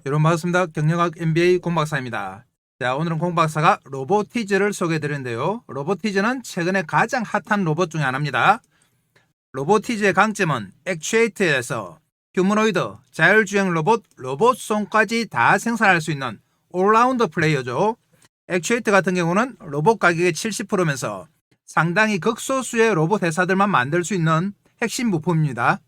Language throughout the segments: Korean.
여러분 반갑습니다. 경영학 MBA 공박사입니다. 자, 오늘은 공박사가 로보티즈를 소개해 드리는데요. 로보티즈는 최근에 가장 핫한 로봇 중에 하나입니다. 로보티즈의 강점은 액추에이터에서 휴머노이드, 자율주행 로봇, 로봇손까지 다 생산할 수 있는 올라운더 플레이어죠. 액추에이터 같은 경우는 로봇 가격의 70%면서 상당히 극소수의 로봇 회사들만 만들 수 있는 핵심 부품입니다.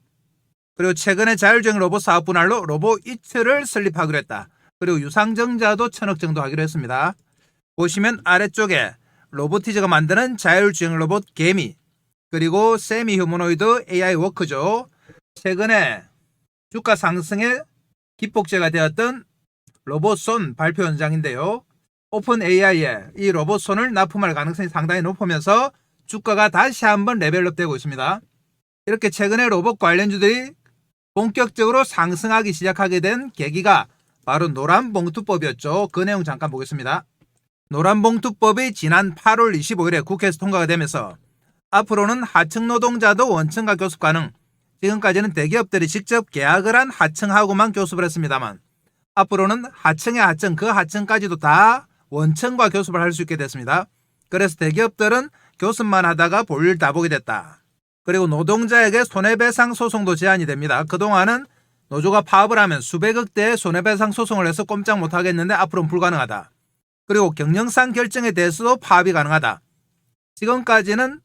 그리고 최근에 자율주행 로봇 사업 분할로 로보이트를 설립하기로 했다. 그리고 유상증자도 1000억 정도 하기로 했습니다. 보시면 아래쪽에 로보티즈가 만드는 자율주행 로봇 개미, 그리고 세미 휴머노이드 AI 워크죠. 최근에 주가 상승의 기폭제가 되었던 로봇손 발표 현장인데요. 오픈 AI에 이 로봇손을 납품할 가능성이 상당히 높으면서 주가가 다시 한번 레벨업 되고 있습니다. 이렇게 최근에 로봇 관련주들이 본격적으로 상승하기 시작하게 된 계기가 바로 노란봉투법이었죠. 그 내용 잠깐 보겠습니다. 노란봉투법이 지난 8월 25일에 국회에서 통과가 되면서 앞으로는 하청 노동자도 원청과 교습 가능. 지금까지는 대기업들이 직접 계약을 한 하청하고만 교습을 했습니다만 앞으로는 하청의 하청, 그 하청까지도 다 원청과 교습을 할 수 있게 됐습니다. 그래서 대기업들은 교습만 하다가 볼일 다 보게 됐다. 그리고 노동자에게 손해배상 소송도 제한이 됩니다. 그동안은 노조가 파업을 하면 수백억 대의 손해배상 소송을 해서 꼼짝 못하겠는데 앞으로는 불가능하다. 그리고 경영상 결정에 대해서도 파업이 가능하다. 지금까지는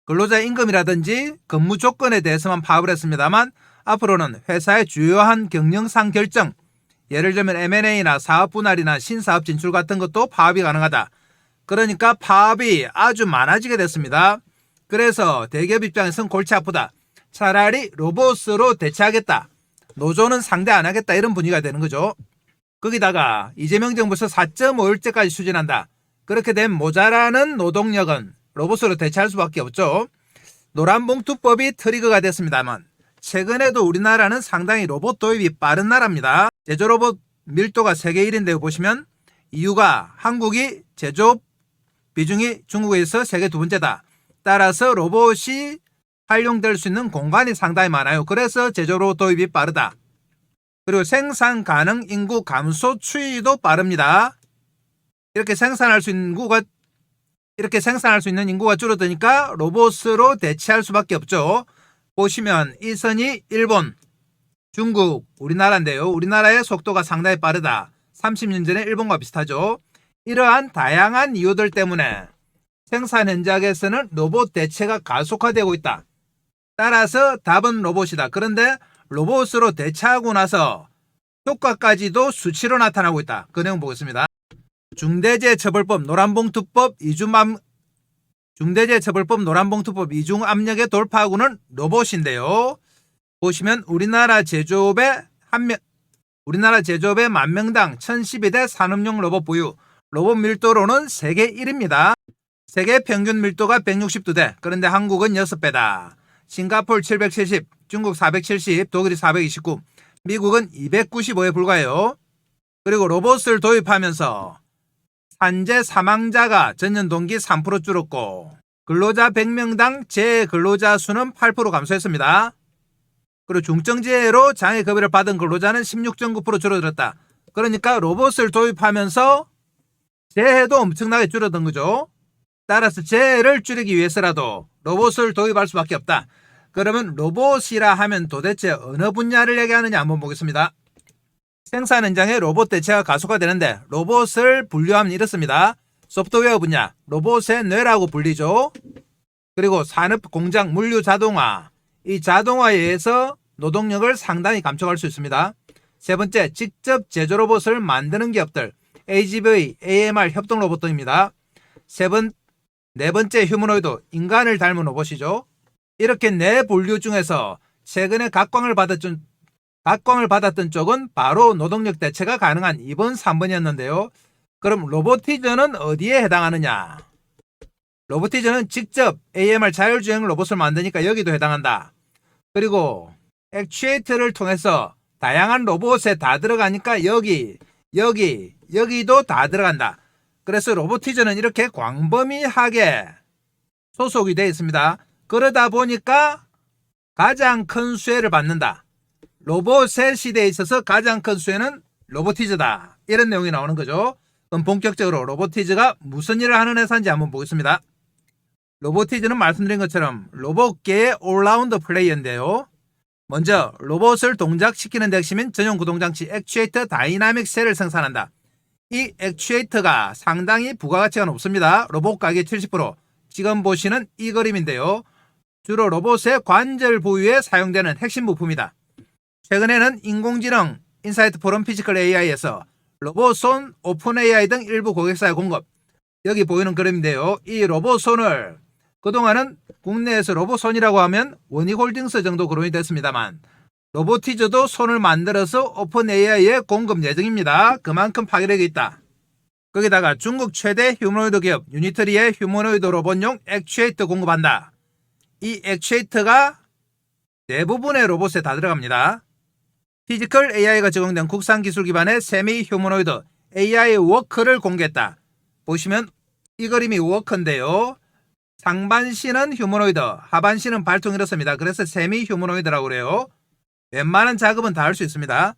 근로자 임금이라든지 근무 조건에 대해서만 파업을 했습니다만 앞으로는 회사의 주요한 경영상 결정, 예를 들면 M&A나 사업 분할이나 신사업 진출 같은 것도 파업이 가능하다. 그러니까 파업이 아주 많아지게 됐습니다. 그래서 대기업 입장에서는 골치 아프다. 차라리 로봇으로 대체하겠다. 노조는 상대 안 하겠다. 이런 분위기가 되는 거죠. 거기다가 이재명 정부에서 4.5일제까지 추진한다. 그렇게 된 모자라는 노동력은 로봇으로 대체할 수밖에 없죠. 노란봉투법이 트리거가 됐습니다만 최근에도 우리나라는 상당히 로봇 도입이 빠른 나라입니다. 제조 로봇 밀도가 세계 1위인데 보시면 이유가 한국이 제조업 비중이 중국에서 세계 두 번째다. 따라서 로봇이 활용될 수 있는 공간이 상당히 많아요. 그래서 제조 로봇 도입이 빠르다. 그리고 생산 가능 인구 감소 추이도 빠릅니다. 이렇게 생산할 수 있는 인구가 줄어드니까 로봇으로 대체할 수밖에 없죠. 보시면 이 선이 일본, 중국, 우리나라인데요. 우리나라의 속도가 상당히 빠르다. 30년 전에 일본과 비슷하죠. 이러한 다양한 이유들 때문에 생산 현장에서는 로봇 대체가 가속화되고 있다. 따라서 답은 로봇이다. 그런데 로봇으로 대체하고 나서 효과까지도 수치로 나타나고 있다. 그 내용 보겠습니다. 중대재해처벌법 노란봉투법 이중 압력의 돌파구는 로봇인데요. 보시면 우리나라 제조업의 10,000명당 1012대 산업용 로봇 보유. 로봇 밀도로는 세계 1위입니다. 세계 평균 밀도가 162대, 그런데 한국은 6배다. 싱가포르 770, 중국 470, 독일이 429, 미국은 295에 불과해요. 그리고 로봇을 도입하면서 산재 사망자가 전년 동기 3% 줄었고 근로자 100명당 재해 근로자 수는 8% 감소했습니다. 그리고 중증재해로 장애급여를 받은 근로자는 16.9% 줄어들었다. 그러니까 로봇을 도입하면서 재해도 엄청나게 줄어든 거죠. 따라서 재해를 줄이기 위해서라도 로봇을 도입할 수밖에 없다. 그러면 로봇이라 하면 도대체 어느 분야를 얘기하느냐 한번 보겠습니다. 생산 현장에 로봇 대체가 가속화되는데 로봇을 분류하면 이렇습니다. 소프트웨어 분야, 로봇의 뇌라고 불리죠. 그리고 산업, 공장, 물류, 자동화. 이 자동화에 의해서 노동력을 상당히 감축할 수 있습니다. 세 번째, 직접 제조 로봇을 만드는 기업들. AGV, AMR 협동 로봇 등입니다. 네 번째 휴머노이드, 인간을 닮은 로봇이죠. 이렇게 네 분류 중에서 최근에 각광을 받았던 쪽은 바로 노동력 대체가 가능한 2번, 3번이었는데요. 그럼 로보티즈는 어디에 해당하느냐? 로보티즈는 직접 AMR 자율주행 로봇을 만드니까 여기도 해당한다. 그리고 액추에이터를 통해서 다양한 로봇에 다 들어가니까 여기도 다 들어간다. 그래서 로보티즈는 이렇게 광범위하게 소속이 되어 있습니다. 그러다 보니까 가장 큰 수혜를 받는다. 로봇의 시대에 있어서 가장 큰 수혜는 로보티즈다. 이런 내용이 나오는 거죠. 그럼 본격적으로 로보티즈가 무슨 일을 하는 회사인지 한번 보겠습니다. 로보티즈는 말씀드린 것처럼 로봇계의 올라운드 플레이어인데요. 먼저 로봇을 동작시키는 데 핵심인 전용 구동장치 액추에이터 다이나믹 셀을 생산한다. 이 액추에이터가 상당히 부가가치가 높습니다. 로봇 가격 70%. 지금 보시는 이 그림인데요. 주로 로봇의 관절 부위에 사용되는 핵심 부품이다. 최근에는 인공지능 인사이트 포럼 피지컬 AI에서 로봇손, 오픈 AI 등 일부 고객사의 공급. 여기 보이는 그림인데요. 이 로봇손을 그동안은 국내에서 로봇손이라고 하면 원익홀딩스 정도 거론이 됐습니다만 로보티즈도 손을 만들어서 오픈 AI에 공급 예정입니다. 그만큼 파괴력이 있다. 거기다가 중국 최대 휴머노이드 기업 유니트리의 휴머노이드 로봇용 액추에이터 공급한다. 이 액추에이터가 대부분의 로봇에 다 들어갑니다. 피지컬 AI가 적용된 국산 기술 기반의 세미 휴머노이드 AI 워커를 공개했다. 보시면 이 그림이 워커인데요. 상반신은 휴머노이드, 하반신은 발통 이렇습니다. 그래서 세미 휴머노이드라고 그래요. 웬만한 작업은 다 할 수 있습니다.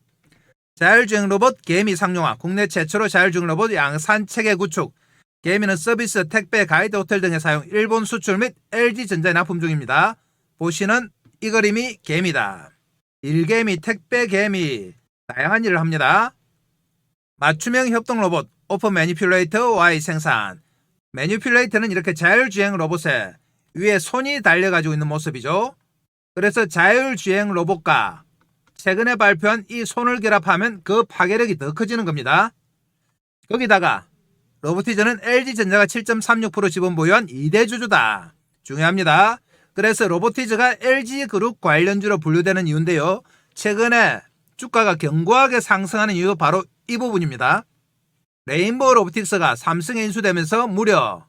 자율주행 로봇 개미 상용화, 국내 최초로 자율주행 로봇 양산체계 구축, 개미는 서비스, 택배, 가이드, 호텔 등에 사용, 일본 수출 및 LG전자에 납품 중입니다. 보시는 이 그림이 개미다. 일개미, 택배 개미, 다양한 일을 합니다. 맞춤형 협동 로봇, 오픈 매니퓰레이터 Y 생산. 매니퓰레이터는 이렇게 자율주행 로봇에 위에 손이 달려가지고 있는 모습이죠. 그래서 자율주행 로봇과 최근에 발표한 이 손을 결합하면 그 파괴력이 더 커지는 겁니다. 거기다가 로보티즈는 LG전자가 7.36% 지분 보유한 2대 주주다. 중요합니다. 그래서 로보티즈가 LG그룹 관련주로 분류되는 이유인데요. 최근에 주가가 견고하게 상승하는 이유도 바로 이 부분입니다. 레인보우 로보틱스가 삼성에 인수되면서 무려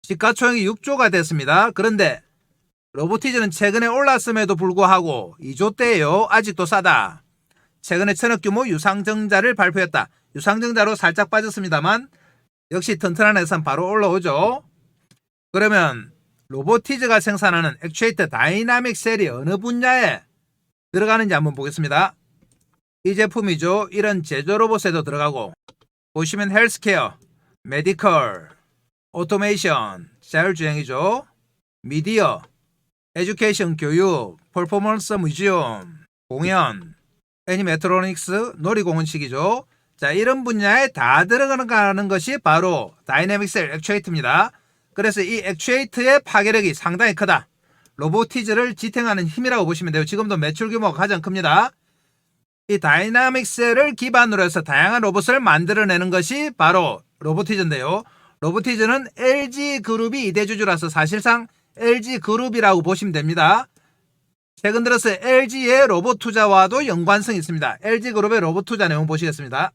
시가총액이 6조가 됐습니다. 그런데 로보티즈는 최근에 올랐음에도 불구하고 2조대예요. 아직도 싸다. 최근에 천억 규모 유상증자를 발표했다. 유상증자로 살짝 빠졌습니다만 역시 튼튼한 회사는 바로 올라오죠. 그러면 로보티즈가 생산하는 액추에이터 다이나믹 셀이 어느 분야에 들어가는지 한번 보겠습니다. 이 제품이죠. 이런 제조 로봇에도 들어가고 보시면 헬스케어, 메디컬, 오토메이션, 자율주행이죠. 미디어, 에듀케이션 교육, 퍼포먼스 뮤지엄, 공연, 애니메트로닉스, 놀이공원식이죠. 자, 이런 분야에 다 들어가는 것이 바로 다이내믹 셀 액추에이터입니다. 그래서 이 액추에이터의 파괴력이 상당히 크다. 로보티즈를 지탱하는 힘이라고 보시면 돼요. 지금도 매출 규모가 가장 큽니다. 이 다이나믹 셀을 기반으로 해서 다양한 로봇을 만들어내는 것이 바로 로보티즈인데요. 로보티즈는 LG그룹이 2대 주주라서 사실상 LG그룹이라고 보시면 됩니다. 최근 들어서 LG의 로봇 투자와도 연관성이 있습니다. LG그룹의 로봇 투자 내용 보시겠습니다.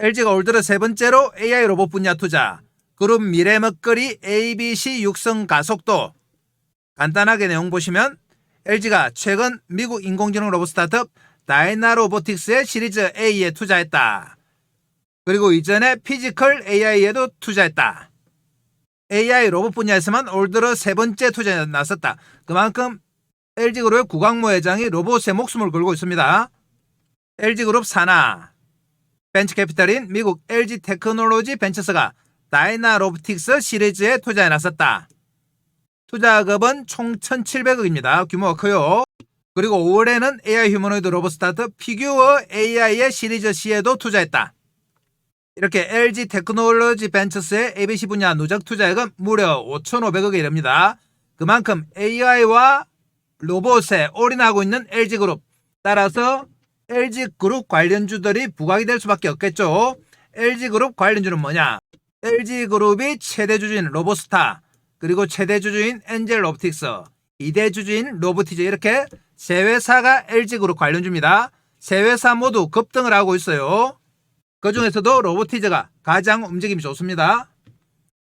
LG가 올 들어 세 번째로 AI 로봇 분야 투자, 그룹 미래 먹거리 ABC 육성 가속도. 간단하게 내용 보시면 LG가 최근 미국 인공지능 로봇 스타트업 다이나로보틱스의 시리즈 A에 투자했다. 그리고 이전에 피지컬 AI에도 투자했다. AI 로봇 분야에서만 올 들어 세 번째 투자에 나섰다. 그만큼 LG그룹의 구광모 회장이 로봇에 목숨을 걸고 있습니다. LG그룹 산하 벤처캐피탈인 미국 LG 테크놀로지 벤처스가 다이나로보틱스 시리즈에 투자에 나섰다. 투자금은 총 1,700억입니다. 규모가 커요. 그리고 5월에는 AI 휴머노이드 로봇 스타트업 피규어 AI의 시리즈 C에도 투자했다. 이렇게 LG 테크놀로지 벤처스의 ABC 분야 누적 투자액은 무려 5,500억에 이릅니다. 그만큼 AI와 로봇에 올인하고 있는 LG그룹. 따라서 LG그룹 관련주들이 부각이 될 수밖에 없겠죠. LG그룹 관련주는 뭐냐? LG그룹이 최대 주주인 로보스타, 그리고 최대 주주인 엔젤 로보틱스, 2대 주주인 로보티즈, 이렇게 세 회사가 LG그룹 관련주입니다. 세 회사 모두 급등을 하고 있어요. 그 중에서도 로보티즈가 가장 움직임이 좋습니다.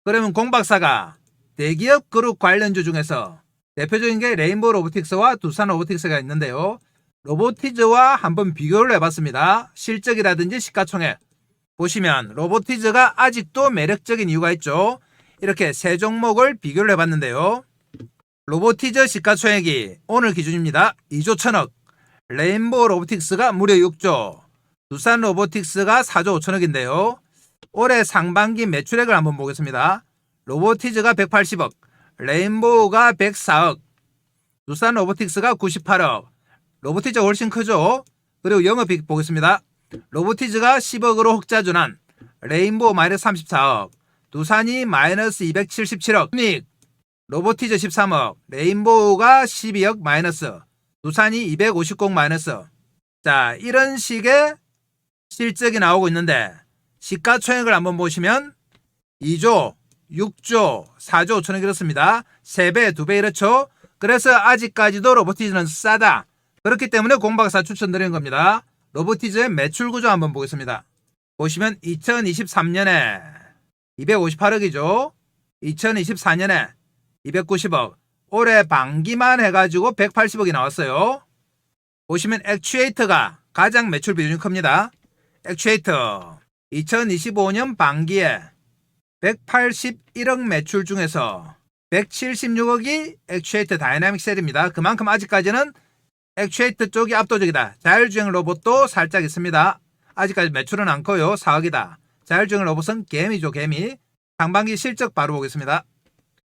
그러면 공 박사가 대기업 그룹 관련주 중에서 대표적인 게 레인보우 로보틱스와 두산 로보틱스가 있는데요. 로보티즈와 한번 비교를 해봤습니다. 실적이라든지 시가총액 보시면 로보티즈가 아직도 매력적인 이유가 있죠. 이렇게 세 종목을 비교를 해봤는데요. 로보티즈 시가총액이 오늘 기준입니다. 2조 1,000억, 레인보우 로보틱스가 무려 6조, 두산 로보틱스가 4조 5천억인데요. 올해 상반기 매출액을 한번 보겠습니다. 로보티즈가 180억, 레인보우가 104억, 두산 로보틱스가 98억. 로보티즈가 훨씬 크죠. 그리고 영업이익 보겠습니다. 로보티즈가 10억으로 흑자 전환, 레인보우 마이너스 34억, 두산이 마이너스 277억. 순이익 로보티즈 13억, 레인보우가 12억 마이너스, 두산이 250억 마이너스. 자, 이런 식의 실적이 나오고 있는데 시가총액을 한번 보시면 2조, 6조, 4조 5천억 이렇습니다. 3배, 2배 이렇죠. 그래서 아직까지도 로보티즈는 싸다. 그렇기 때문에 공박사 추천드리는 겁니다. 로보티즈의 매출 구조 한번 보겠습니다. 보시면 2023년에 258억이죠. 2024년에 290억. 올해 반기만 해가지고 180억이 나왔어요. 보시면 액추에이터가 가장 매출 비중이 큽니다. 액추에이터 2025년 반기에 181억 매출 중에서 176억이 액추에이터 다이나믹 셀입니다. 그만큼 아직까지는 액추에이터 쪽이 압도적이다. 자율주행 로봇도 살짝 있습니다. 아직까지 매출은 안 커요. 4억이다. 자율주행 로봇은 개미죠, 개미. 상반기 실적 바로 보겠습니다.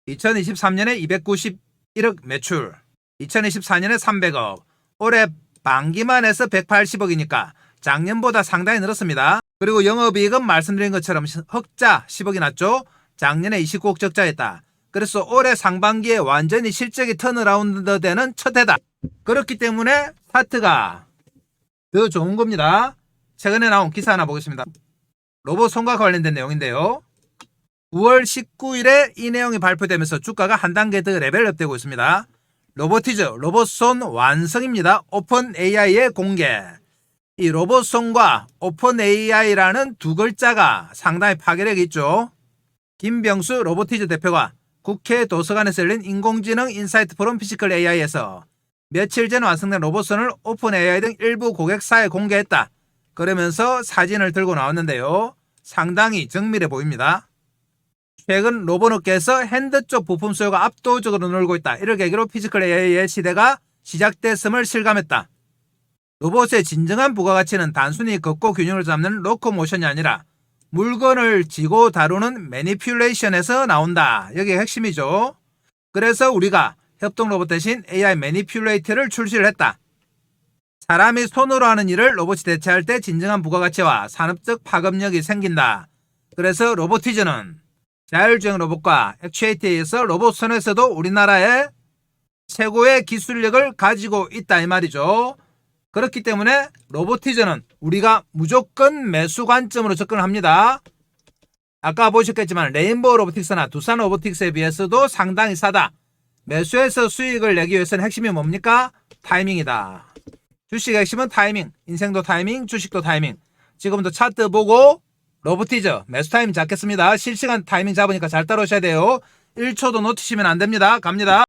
2023년에 291억 매출, 2024년에 300억, 올해 반기만 해서 180억이니까 작년보다 상당히 늘었습니다. 그리고 영업이익은 말씀드린 것처럼 흑자 10억이 났죠. 작년에 29억 적자였다. 그래서 올해 상반기에 완전히 실적이 턴어라운드 되는 첫 해다. 그렇기 때문에 차트가 더 좋은 겁니다. 최근에 나온 기사 하나 보겠습니다. 로봇 손과 관련된 내용인데요. 9월 19일에 이 내용이 발표되면서 주가가 한 단계 더 레벨업되고 있습니다. 로보티즈, 로봇손 완성입니다. 오픈 AI의 공개. 이 로봇손과 오픈 AI라는 두 글자가 상당히 파괴력이 있죠. 김병수 로보티즈 대표가 국회 도서관에서 열린 인공지능 인사이트 포럼 피지컬 AI에서 며칠 전 완성된 로봇손을 오픈 AI 등 일부 고객사에 공개했다. 그러면서 사진을 들고 나왔는데요. 상당히 정밀해 보입니다. 최근 로봇업계에서 핸드 쪽 부품 수요가 압도적으로 늘고 있다. 이를 계기로 피지컬 AI의 시대가 시작됐음을 실감했다. 로봇의 진정한 부가가치는 단순히 걷고 균형을 잡는 로코모션이 아니라 물건을 쥐고 다루는 매니퓰레이션에서 나온다. 여기가 핵심이죠. 그래서 우리가 협동 로봇 대신 AI 매니퓰레이터를 출시를 했다. 사람이 손으로 하는 일을 로봇이 대체할 때 진정한 부가가치와 산업적 파급력이 생긴다. 그래서 로보티즈는 자율주행 로봇과 액추에이터에 의해서 로봇선에서도 우리나라의 최고의 기술력을 가지고 있다 이 말이죠. 그렇기 때문에 로보티즈는 우리가 무조건 매수 관점으로 접근을 합니다. 아까 보셨겠지만 레인보우 로보틱스나 두산 로보틱스에 비해서도 상당히 싸다. 매수해서 수익을 내기 위해서는 핵심이 뭡니까? 타이밍이다. 주식의 핵심은 타이밍, 인생도 타이밍, 주식도 타이밍. 지금부터 차트 보고 로보티즈 매수 타이밍 잡겠습니다. 실시간 타이밍 잡으니까 잘 따라오셔야 돼요. 1초도 놓치시면 안 됩니다. 갑니다.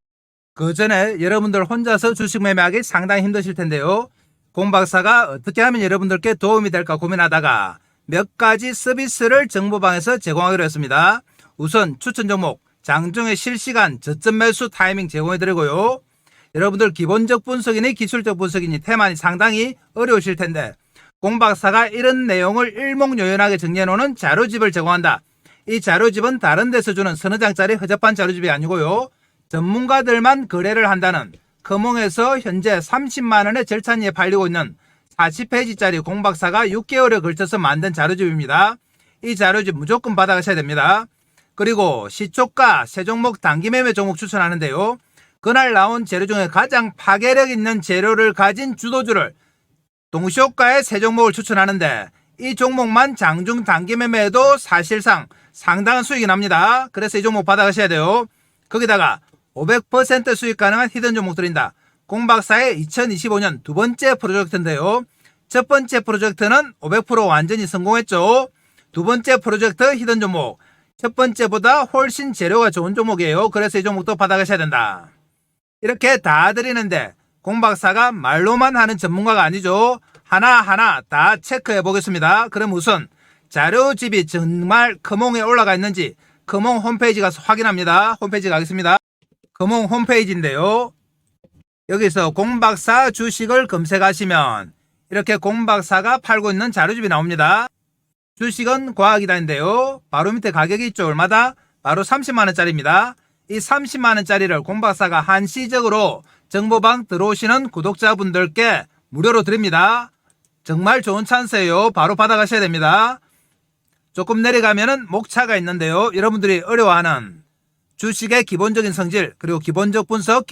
그 전에 여러분들 혼자서 주식 매매하기 상당히 힘드실 텐데요. 공박사가 어떻게 하면 여러분들께 도움이 될까 고민하다가 몇 가지 서비스를 정보방에서 제공하기로 했습니다. 우선 추천 종목 장중에 실시간 저점 매수 타이밍 제공해드리고요. 여러분들 기본적 분석이니 기술적 분석이니 테마니 상당히 어려우실 텐데 공박사가 이런 내용을 일목요연하게 정리해놓은 자료집을 제공한다. 이 자료집은 다른 데서 주는 서너 장짜리 허접한 자료집이 아니고요. 전문가들만 거래를 한다는 금홍에서 현재 30만원의 절찬리에 팔리고 있는 40페이지짜리 공박사가 6개월에 걸쳐서 만든 자료집입니다. 이 자료집 무조건 받아가셔야 됩니다. 그리고 시초가 세 종목 단기 매매 종목 추천하는데요. 그날 나온 재료 중에 가장 파괴력 있는 재료를 가진 주도주를 동시효과의 세 종목을 추천하는데 이 종목만 장중 단기 매매에도 사실상 상당한 수익이 납니다. 그래서 이 종목 받아가셔야 돼요. 거기다가 500% 수익 가능한 히든 종목 드린다. 공박사의 2025년 두 번째 프로젝트인데요. 첫 번째 프로젝트는 500% 완전히 성공했죠. 두 번째 프로젝트 히든 종목. 첫 번째보다 훨씬 재료가 좋은 종목이에요. 그래서 이 종목도 받아가셔야 된다. 이렇게 다 드리는데 공박사가 말로만 하는 전문가가 아니죠. 하나하나 다 체크해 보겠습니다. 그럼 우선 자료집이 정말 금홍에 올라가 있는지 금홍 홈페이지 가서 확인합니다. 홈페이지 가겠습니다. 금홍 홈페이지인데요. 여기서 공박사 주식을 검색하시면 이렇게 공박사가 팔고 있는 자료집이 나옵니다. 주식은 과학이다인데요. 바로 밑에 가격이 있죠. 얼마다? 바로 30만원짜리입니다. 이 30만원짜리를 공박사가 한시적으로 정보방 들어오시는 구독자분들께 무료로 드립니다. 정말 좋은 찬스예요. 바로 받아가셔야 됩니다. 조금 내려가면은 목차가 있는데요. 여러분들이 어려워하는 주식의 기본적인 성질, 그리고 기본적 분석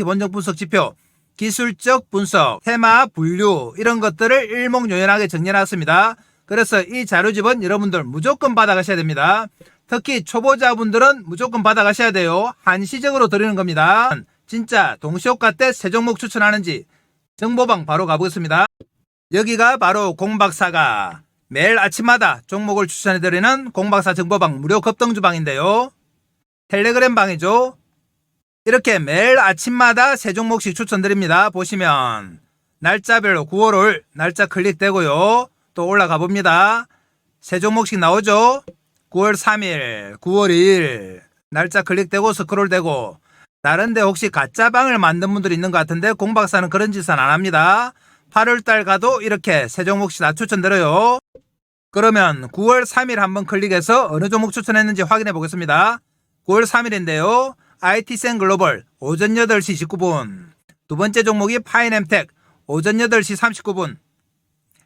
지표, 기술적 분석, 테마, 분류 이런 것들을 일목요연하게 정리해놨습니다. 그래서 이 자료집은 여러분들 무조건 받아가셔야 됩니다. 특히 초보자분들은 무조건 받아가셔야 돼요. 한시적으로 드리는 겁니다. 진짜 동시효과 때 새 종목 추천하는지 정보방 바로 가보겠습니다. 여기가 바로 공박사가 매일 아침마다 종목을 추천해드리는 공박사 정보방 무료 급등주방인데요. 텔레그램 방이죠. 이렇게 매일 아침마다 새 종목씩 추천드립니다. 보시면 날짜별로 9월을 날짜 클릭되고요. 또 올라가 봅니다. 새 종목씩 나오죠. 9월 3일, 9월 2일 날짜 클릭되고 스크롤되고. 다른데 혹시 가짜방을 만든 분들이 있는 것 같은데 공박사는 그런 짓은 안 합니다. 8월달 가도 이렇게 새 종목씩 다 추천드려요. 그러면 9월 3일 한번 클릭해서 어느 종목 추천했는지 확인해 보겠습니다. 9월 3일인데요. IT센 글로벌 오전 8시 19분. 두 번째 종목이 파인엠텍 오전 8시 39분.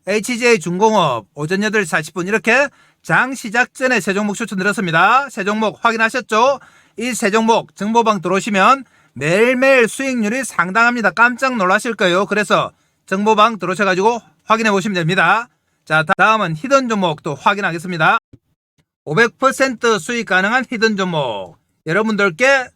HJ 중공업 오전 8시 40분. 이렇게 장 시작 전에 새 종목 추천드렸습니다. 새 종목 확인하셨죠? 이 새 종목 정보방 들어오시면 매일매일 수익률이 상당합니다. 깜짝 놀라실 거예요. 그래서 정보방 들어오셔가지고 확인해 보시면 됩니다. 자, 다음은 히든 종목도 확인하겠습니다. 500% 수익 가능한 히든 종목. 여러분들께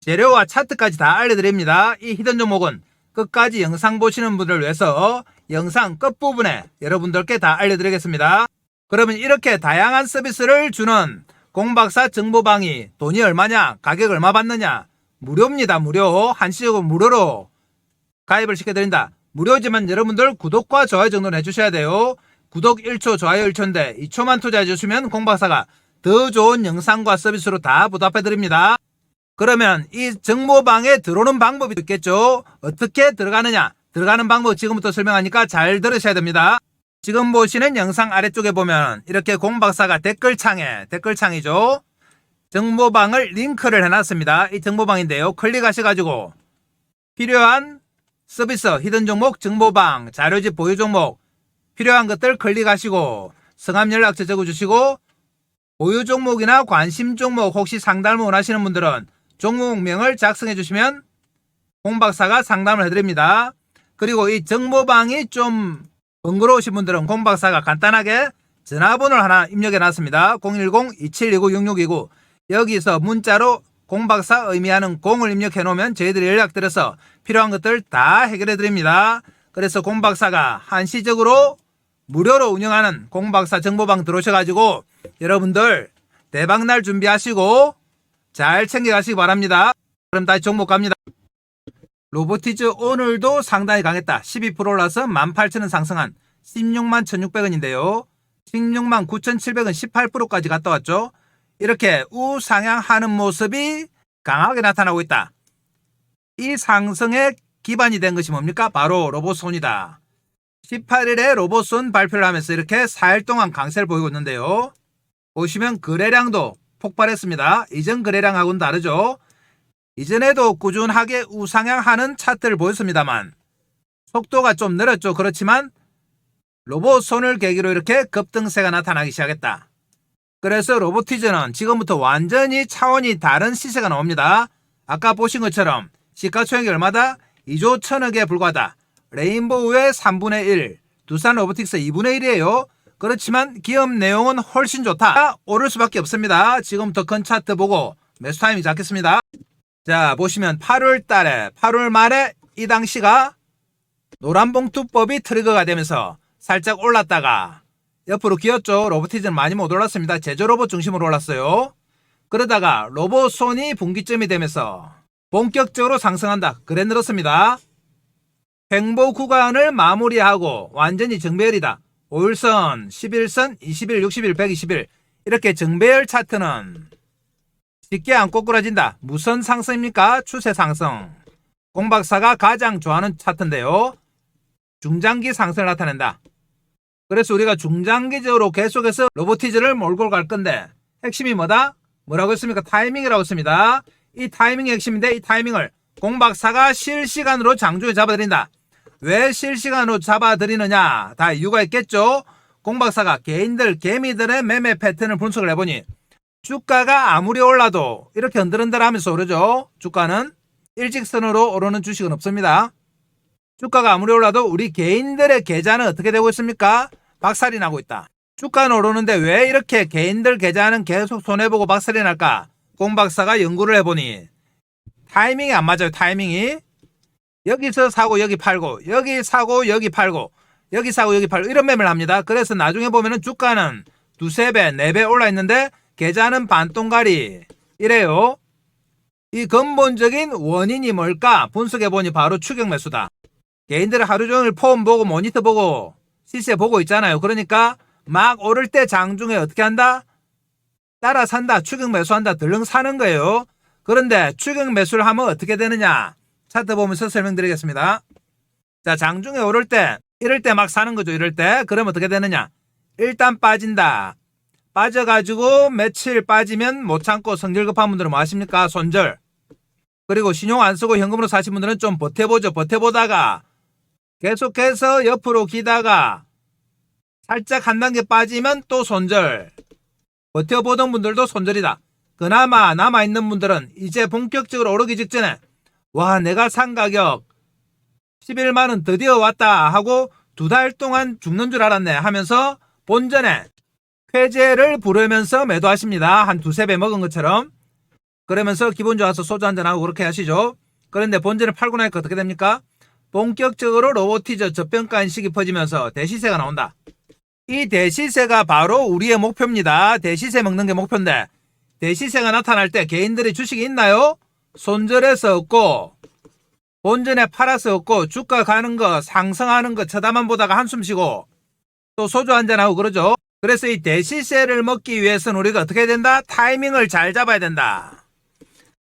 재료와 차트까지 다 알려드립니다. 이 히든 종목은 끝까지 영상 보시는 분들을 위해서 영상 끝부분에 여러분들께 다 알려드리겠습니다. 그러면 이렇게 다양한 서비스를 주는 공박사 정보방이 돈이 얼마냐? 가격 얼마 받느냐? 무료입니다. 무료. 한시적으로 무료로 가입을 시켜드린다. 무료지만 여러분들 구독과 좋아요 정도는 해주셔야 돼요. 구독 1초, 좋아요 1초인데 2초만 투자해 주시면 공박사가 더 좋은 영상과 서비스로 다 보답해드립니다. 그러면 이 정보방에 들어오는 방법이 있겠죠. 어떻게 들어가느냐? 들어가는 방법 지금부터 설명하니까 잘 들으셔야 됩니다. 지금 보시는 영상 아래쪽에 보면 이렇게 공박사가 댓글창이죠. 정보방을 링크를 해놨습니다. 이 정보방인데요. 클릭하셔가지고 필요한 서비스, 히든 종목, 정보방, 자료집 보유 종목 필요한 것들 클릭하시고 성함 연락처 적어주시고 보유 종목이나 관심 종목 혹시 상담을 원하시는 분들은 종목명을 작성해 주시면 공박사가 상담을 해드립니다. 그리고 이 정보방이 좀 번거로우신 분들은 공박사가 간단하게 전화번호를 하나 입력해 놨습니다. 010-2729-6629 여기서 문자로 공박사 의미하는 0을 입력해 놓으면 저희들이 연락드려서 필요한 것들 다 해결해 드립니다. 그래서 공박사가 한시적으로 무료로 운영하는 공박사 정보방 들어오셔가지고 여러분들 대박날 준비하시고 잘 챙겨가시기 바랍니다. 그럼 다시 종목 갑니다. 로보티즈 오늘도 상당히 강했다. 12% 올라서 18,000원 상승한 16만 1,600원인데요. 16만 9,700원 18%까지 갔다 왔죠. 이렇게 우상향하는 모습이 강하게 나타나고 있다. 이 상승의 기반이 된 것이 뭡니까? 바로 로봇손이다. 18일에 로봇손 발표를 하면서 이렇게 4일 동안 강세를 보이고 있는데요. 보시면 거래량도 폭발했습니다. 이전 거래량하고는 다르죠. 이전에도 꾸준하게 우상향하는 차트를 보였습니다만 속도가 좀 늘었죠. 그렇지만 로봇손을 계기로 이렇게 급등세가 나타나기 시작했다. 그래서 로보티즈는 지금부터 완전히 차원이 다른 시세가 나옵니다. 아까 보신 것처럼 시가총액이 얼마다? 2조 1,000억에 불과하다. 레인보우의 3분의 1, 두산 로보틱스 2분의 1이에요. 그렇지만 기업 내용은 훨씬 좋다. 오를 수밖에 없습니다. 지금부터 큰 차트 보고 매수 타이밍 잡겠습니다. 자, 보시면 8월 달에 8월 말에 이 당시가 노란봉투법이 트리거가 되면서 살짝 올랐다가 옆으로 기었죠. 로보티즈는 많이 못 올랐습니다. 제조 로봇 중심으로 올랐어요. 그러다가 로봇손이 분기점이 되면서 본격적으로 상승한다. 그래 늘었습니다. 횡보 구간을 마무리하고 완전히 정배열이다. 5일선, 11선, 20일, 60일, 120일 이렇게 정배열 차트는 쉽게 안 꼬꾸라진다. 무슨 상승입니까? 추세 상승. 공박사가 가장 좋아하는 차트인데요. 중장기 상승을 나타낸다. 그래서 우리가 중장기적으로 계속해서 로보티즈를 몰고 갈 건데 핵심이 뭐다? 뭐라고 했습니까? 타이밍이라고 했습니다. 이 타이밍이 핵심인데 이 타이밍을 공박사가 실시간으로 장중에 잡아드린다. 왜 실시간으로 잡아드리느냐? 다 이유가 있겠죠. 공박사가 개인들, 개미들의 매매 패턴을 분석을 해보니 주가가 아무리 올라도 이렇게 흔들흔들 하면서 오르죠. 주가는 일직선으로 오르는 주식은 없습니다. 주가가 아무리 올라도 우리 개인들의 계좌는 어떻게 되고 있습니까? 박살이 나고 있다. 주가는 오르는데 왜 이렇게 개인들 계좌는 계속 손해보고 박살이 날까? 공박사가 연구를 해보니 타이밍이 안 맞아요. 타이밍이. 여기서 사고 여기 팔고 여기 사고 여기 팔고 여기 사고 여기 팔고 이런 매매를 합니다. 그래서 나중에 보면은 주가는 두세 배, 네 배 올라 있는데 계좌는 반똥가리 이래요. 이 근본적인 원인이 뭘까? 분석해보니 바로 추격 매수다. 개인들은 하루 종일 폰 보고 모니터 보고 시세 보고 있잖아요. 그러니까 막 오를 때 장중에 어떻게 한다? 따라 산다. 추격 매수한다. 덜렁 사는 거예요. 그런데 추격 매수를 하면 어떻게 되느냐? 차트 보면서 설명드리겠습니다. 자, 장중에 오를 때 이럴 때 막 사는 거죠. 이럴 때. 그럼 어떻게 되느냐? 일단 빠진다. 빠져가지고 며칠 빠지면 못 참고 성질 급한 분들은 뭐 하십니까? 손절. 그리고 신용 안 쓰고 현금으로 사신 분들은 좀 버텨보죠. 버텨보다가 계속해서 옆으로 기다가 살짝 한 단계 빠지면 또 손절. 버텨보던 분들도 손절이다. 그나마 남아있는 분들은 이제 본격적으로 오르기 직전에 와, 내가 산 가격 11만원 드디어 왔다 하고 2달 동안 죽는 줄 알았네 하면서 본전에 쾌재를 부르면서 매도하십니다. 한 두세 배 먹은 것처럼. 그러면서 기분 좋아서 소주 한잔하고 그렇게 하시죠. 그런데 본전을 팔고 나니까 어떻게 됩니까? 본격적으로 로보티즈 저평가 인식이 퍼지면서 대시세가 나온다. 이 대시세가 바로 우리의 목표입니다. 대시세 먹는 게 목표인데 대시세가 나타날 때 개인들이 주식이 있나요? 손절해서 없고 본전에 팔아서 없고 주가 가는 거 상승하는 거 쳐다만 보다가 한숨 쉬고 또 소주 한잔하고 그러죠. 그래서 이 대시세를 먹기 위해서는 우리가 어떻게 해야 된다? 타이밍을 잘 잡아야 된다.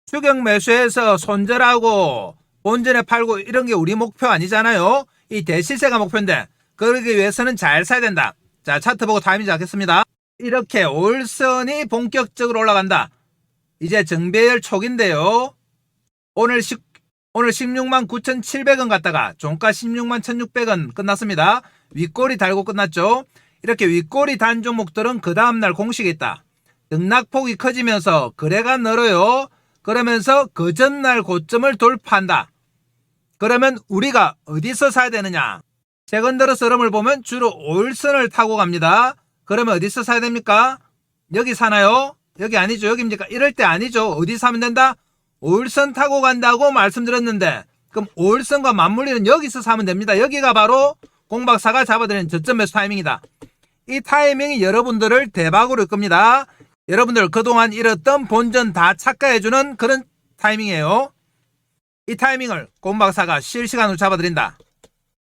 추격 매수해서 손절하고 본전에 팔고 이런 게 우리 목표 아니잖아요. 이 대시세가 목표인데 그러기 위해서는 잘 사야 된다. 자, 차트 보고 타이밍 잡겠습니다. 이렇게 올선이 본격적으로 올라간다. 이제 정배열 초기인데요. 오늘 16만 9,700원 갔다가 종가 16만 1,600원 끝났습니다. 윗꼬리 달고 끝났죠. 이렇게 윗꼬리 단 종목들은 그 다음날 공식이 있다. 등락폭이 커지면서 거래가 늘어요. 그러면서 그 전날 고점을 돌파한다. 그러면 우리가 어디서 사야 되느냐? 최근 들어서 흐름을 보면 주로 5일선을 타고 갑니다. 그러면 어디서 사야 됩니까? 여기 사나요? 여기 아니죠. 여기입니까? 이럴 때 아니죠. 어디 사면 된다? 5일선 타고 간다고 말씀드렸는데 그럼 5일선과 맞물리는 여기서 사면 됩니다. 여기가 바로 공박사가 잡아드리는 저점 매수 타이밍이다. 이 타이밍이 여러분들을 대박으로 이끕니다. 여러분들 그동안 잃었던 본전 다 착가해주는 그런 타이밍이에요. 이 타이밍을 공박사가 실시간으로 잡아드린다.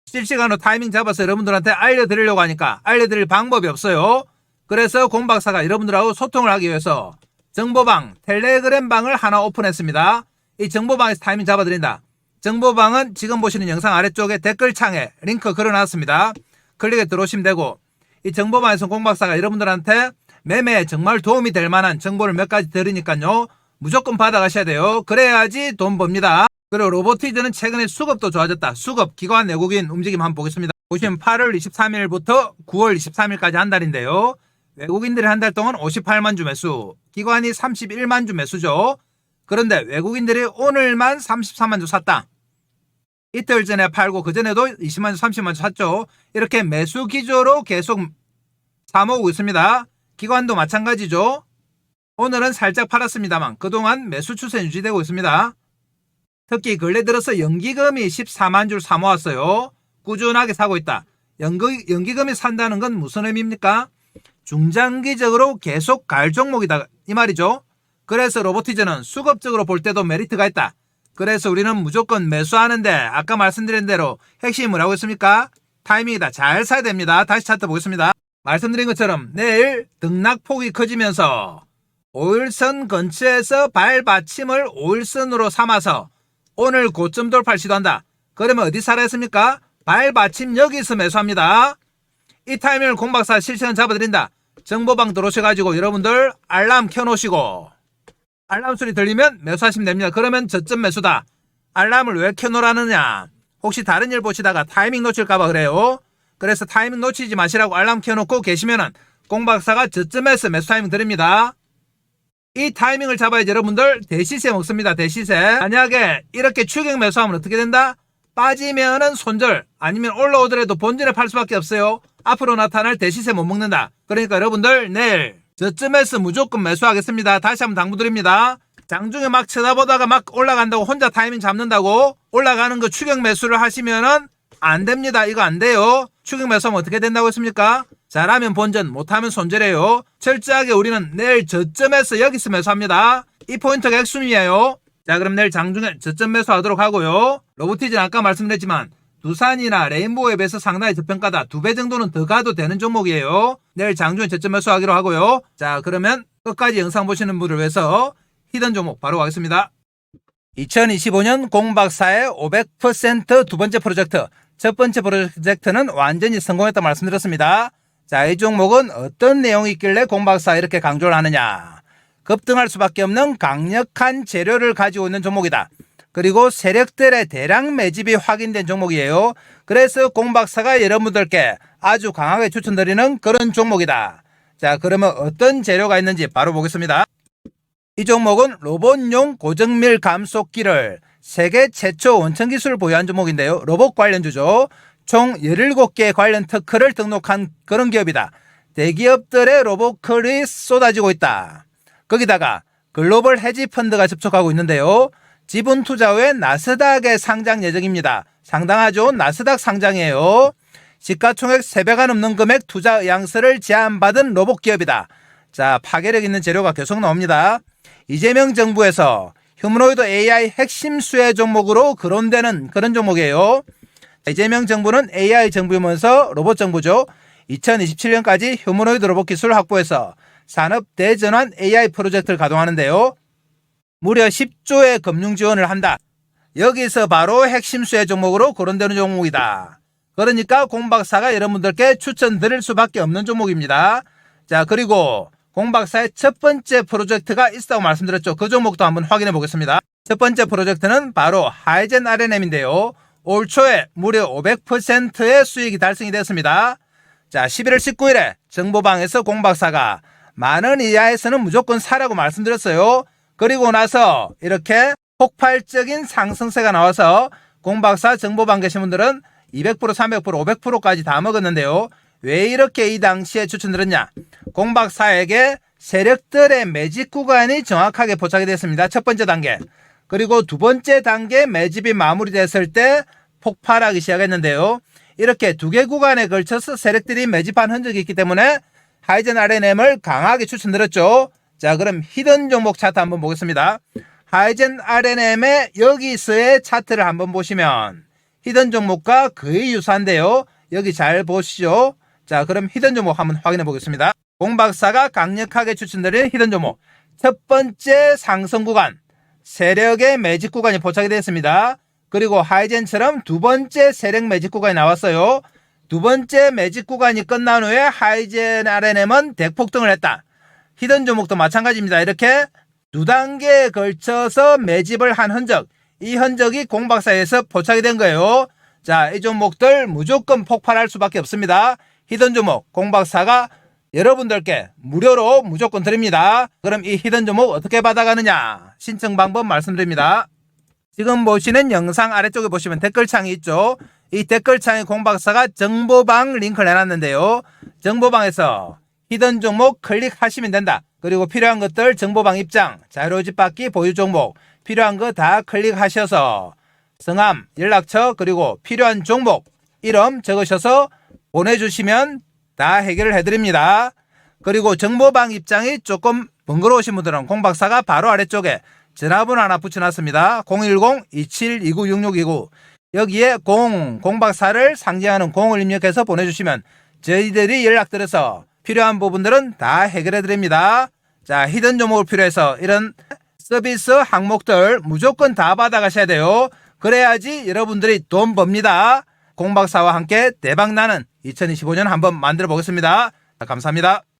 실시간으로 타이밍 잡아서 여러분들한테 알려드리려고 하니까 알려드릴 방법이 없어요. 그래서 공박사가 여러분들하고 소통을 하기 위해서 정보방, 텔레그램 방을 하나 오픈했습니다. 이 정보방에서 타이밍 잡아드린다. 정보방은 지금 보시는 영상 아래쪽에 댓글창에 링크 걸어놨습니다. 클릭해 들어오시면 되고 이 정보방에서 공박사가 여러분들한테 매매에 정말 도움이 될 만한 정보를 몇 가지 드리니까요. 무조건 받아가셔야 돼요. 그래야지 돈 법니다. 그리고 로보티즈는 최근에 수급도 좋아졌다. 수급, 기관, 외국인 움직임 한번 보겠습니다. 보시면 8월 23일부터 9월 23일까지 한 달인데요. 외국인들이 한 달 동안 58만 주 매수, 기관이 31만 주 매수죠. 그런데 외국인들이 오늘만 34만 주 샀다. 이틀 전에 팔고 그전에도 20만 주, 30만 주 샀죠. 이렇게 매수 기조로 계속 사모으고 있습니다. 기관도 마찬가지죠. 오늘은 살짝 팔았습니다만 그동안 매수 추세 유지되고 있습니다. 특히 근래 들어서 연기금이 14만 줄 사모았어요. 꾸준하게 사고 있다. 연기금이 산다는 건 무슨 의미입니까? 중장기적으로 계속 갈 종목이다 이 말이죠. 그래서 로보티즈는 수급적으로 볼 때도 메리트가 있다. 그래서 우리는 무조건 매수하는데 아까 말씀드린 대로 핵심이 뭐라고 했습니까? 타이밍이다. 잘 사야 됩니다. 다시 차트 보겠습니다. 말씀드린 것처럼 내일 등락폭이 커지면서 5일선 근처에서 발받침을 5일선으로 삼아서 오늘 고점 돌파를 시도한다. 그러면 어디 사라 했습니까? 발받침 여기서 매수합니다. 이 타이밍을 공박사 실시간 잡아드린다. 정보방 들어오셔가지고 여러분들 알람 켜놓으시고 알람 소리 들리면 매수하시면 됩니다. 그러면 저점 매수다. 알람을 왜 켜놓으라느냐, 혹시 다른 일 보시다가 타이밍 놓칠까봐 그래요. 그래서 타이밍 놓치지 마시라고 알람 켜놓고 계시면은 공박사가 저점에서 매수 타이밍 드립니다. 이 타이밍을 잡아야지 여러분들 대시세 먹습니다. 대시세. 만약에 이렇게 추격 매수하면 어떻게 된다? 빠지면은 손절, 아니면 올라오더라도 본전에 팔 수밖에 없어요. 앞으로 나타날 대시세 못 먹는다. 그러니까 여러분들 내일 저점에서 무조건 매수하겠습니다. 다시 한번 당부드립니다. 장중에 막 쳐다보다가 막 올라간다고 혼자 타이밍 잡는다고 올라가는 거 추격 매수를 하시면은 안 됩니다. 이거 안 돼요. 추격 매수하면 어떻게 된다고 했습니까? 잘하면 본전, 못하면 손절해요. 철저하게 우리는 내일 저점에서 여기서 매수합니다. 이 포인트가 핵심이에요. 자, 그럼 내일 장중에 저점 매수하도록 하고요. 로보티즈는 아까 말씀드렸지만 두산이나 레인보우에 비해서 상당히 저평가다. 2배 정도는 더 가도 되는 종목이에요. 내일 장중에 저점 매수하기로 하고요. 자, 그러면 끝까지 영상 보시는 분을 위해서 히든 종목 바로 가겠습니다. 2025년 공박사의 500% 두 번째 프로젝트. 첫 번째 프로젝트는 완전히 성공했다 말씀드렸습니다. 자, 이 종목은 어떤 내용이 있길래 공박사 이렇게 강조를 하느냐. 급등할 수밖에 없는 강력한 재료를 가지고 있는 종목이다. 그리고 세력들의 대량 매집이 확인된 종목이에요. 그래서 공박사가 여러분들께 아주 강하게 추천드리는 그런 종목이다. 자, 그러면 어떤 재료가 있는지 바로 보겠습니다. 이 종목은 로봇용 고정밀 감속기를 세계 최초 원천 기술을 보유한 종목인데요. 로봇 관련주죠. 총 17개 관련 특허를 등록한 그런 기업이다. 대기업들의 로봇클이 쏟아지고 있다. 거기다가 글로벌 헤지 펀드가 접촉하고 있는데요. 지분 투자 후에 나스닥에 상장 예정입니다. 상당하죠. 나스닥 상장이에요. 시가총액 3배가 넘는 금액 투자 의향서를 제안받은 로봇 기업이다. 자, 파괴력 있는 재료가 계속 나옵니다. 이재명 정부에서 휴머노이드 AI 핵심 수혜 종목으로 거론되는 그런 종목이에요. 이재명 정부는 AI 정부이면서 로봇 정부죠. 2027년까지 휴머노이드 로봇 기술을 확보해서 산업 대전환 AI 프로젝트를 가동하는데요. 무려 10조의 금융 지원을 한다. 여기서 바로 핵심 수혜 종목으로 거론되는 종목이다. 그러니까 공박사가 여러분들께 추천드릴 수밖에 없는 종목입니다. 자, 그리고 공박사의 첫 번째 프로젝트가 있다고 말씀드렸죠. 그 종목도 한번 확인해 보겠습니다. 첫 번째 프로젝트는 바로 하이젠 RNM인데요. 올 초에 무려 500%의 수익이 달성이 되었습니다. 자, 11월 19일에 정보방에서 공박사가 만원 이하에서는 무조건 사라고 말씀드렸어요. 그리고 나서 이렇게 폭발적인 상승세가 나와서 공박사 정보방 계신 분들은 200%, 300%, 500%까지 다 먹었는데요. 왜 이렇게 이 당시에 추천드렸냐? 공박사에게 세력들의 매집 구간이 정확하게 포착이 됐습니다. 첫 번째 단계. 그리고 두 번째 단계 매집이 마무리됐을 때 폭발하기 시작했는데요. 이렇게 두 개 구간에 걸쳐서 세력들이 매집한 흔적이 있기 때문에 하이젠 RNM을 강하게 추천드렸죠. 자, 그럼 히든 종목 차트 한번 보겠습니다. 하이젠 RNM의 여기서의 차트를 한번 보시면 히든 종목과 거의 유사한데요. 여기 잘 보시죠. 자, 그럼 히든 종목 한번 확인해 보겠습니다. 공박사가 강력하게 추천드린 히든 종목. 첫 번째 상승 구간, 세력의 매집 구간이 포착이 되었습니다. 그리고 하이젠처럼 두 번째 세력 매집 구간이 나왔어요. 두 번째 매집 구간이 끝난 후에 하이젠 RNM은 대폭등을 했다. 히든 종목도 마찬가지입니다. 이렇게 두 단계에 걸쳐서 매집을 한 흔적, 이 흔적이 공박사에서 포착이 된 거예요. 자, 이 종목들 무조건 폭발할 수밖에 없습니다. 히든 종목 공박사가 여러분들께 무료로 무조건 드립니다. 그럼 이 히든 종목 어떻게 받아가느냐? 신청 방법 말씀드립니다. 지금 보시는 영상 아래쪽에 보시면 댓글창이 있죠. 이 댓글창에 공박사가 정보방 링크를 해놨는데요. 정보방에서 히든 종목 클릭하시면 된다. 그리고 필요한 것들 정보방 입장, 자료집 받기, 보유 종목 필요한 거 다 클릭하셔서 성함, 연락처, 그리고 필요한 종목 이름 적으셔서 보내주시면 다 해결을 해드립니다. 그리고 정보방 입장이 조금 번거로우신 분들은 공박사가 바로 아래쪽에 전화번호 하나 붙여놨습니다. 010-2729-6629 여기에 공박사를 상징하는 0을 입력해서 보내주시면 저희들이 연락드려서 필요한 부분들은 다 해결해드립니다. 자, 히든 종목을 필요해서 이런 서비스 항목들 무조건 다 받아가셔야 돼요. 그래야지 여러분들이 돈 법니다. 공박사와 함께 대박나는 2025년 한번 만들어 보겠습니다. 감사합니다.